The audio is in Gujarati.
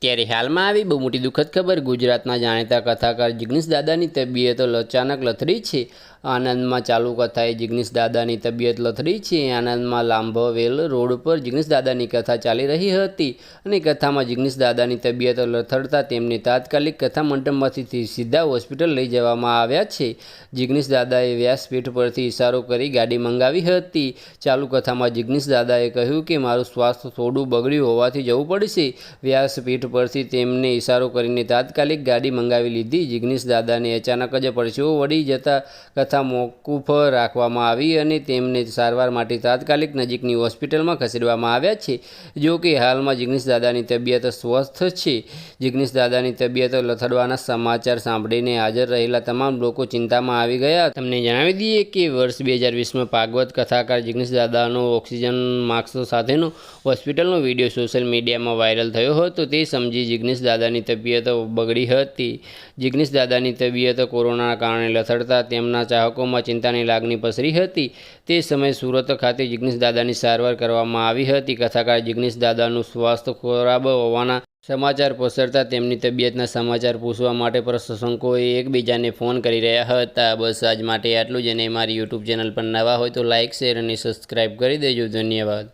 અત્યારે હાલમાં આવી બહુ મોટી દુઃખદ ખબર। ગુજરાતના જાણીતા કથાકાર જિગ્નેશ દાદાની તબિયત અચાનક લથડી છે। આણંદમાં ચાલુ કથાએ જિગ્નેશ દાદાની તબિયત લથડી છે। આણંદમાં લાંભવેલ રોડ પર જિગ્નેશ દાદાની કથા ચાલી રહી હતી અને કથામાં જિગ્નેશ દાદાની તબિયત લથડતા તેમને તાત્કાલિક કથા મંડપમાંથી સીધા હોસ્પિટલ લઈ જવામાં આવ્યા છે। જિગ્નેશ દાદાએ વ્યાસપીઠ પરથી ઇશારો કરી ગાડી મંગાવી હતી। ચાલુ કથામાં જિગ્નેશ દાદાએ કહ્યું કે મારું સ્વાસ્થ્ય થોડું બગડ્યું હોવાથી જવું પડશે। વ્યાસપીઠ પરથી તેમને ઇશારો કરીને તાત્કાલિક ગાડી મંગાવી લીધી। જિગ્નેશ દાદાને અચાનક જ પરસેવો વળી જતા કથા મોકૂફ રાખવામાં આવી અને તેમને સારવાર માટે તાત્કાલિક નજીકની હોસ્પિટલમાં ખસેડવામાં આવ્યા છે। જો કે હાલમાં જિગ્નેશ દાદાની તબિયત સ્વસ્થ છે। જિગ્નેશ દાદાની તબિયત લથડવાના સમાચાર સાંભળીને હાજર રહેલા તમામ લોકો ચિંતામાં આવી ગયા। તમને જણાવી દઈએ કે વર્ષ 2020માં ભાગવત કથાકાર જિગ્નેશ દાદાનો ઓક્સિજન માસ્ક સાથેનો હોસ્પિટલનો વિડીયો સોશિયલ મીડિયામાં વાયરલ થયો હતો। તે સમજી જિગ્નેશ દાદાની તબિયત બગડી હતી। જિગ્નેશ દાદાની તબિયત કોરોનાના કારણે લથડતા તેમના ચાહકોમાં ચિંતાની લાગણી પસરી હતી। તે સમયે સુરત ખાતે જિગ્નેશ દાદાની સારવાર કરવામાં આવી હતી। કથાકાર જિગ્નેશ દાદાનું સ્વાસ્થ્ય ખરાબ હોવાના સમાચાર પસરતા તેમની તબિયતના સમાચાર પૂછવા માટે પ્રશંસકોએ એકબીજાને ફોન કરી રહ્યા હતા। બસ આજ માટે આટલું જ, અને મારી યુટ્યુબ ચેનલ પર નવા હોય તો લાઇક, શેર અને સબસ્ક્રાઈબ કરી દેજો। ધન્યવાદ।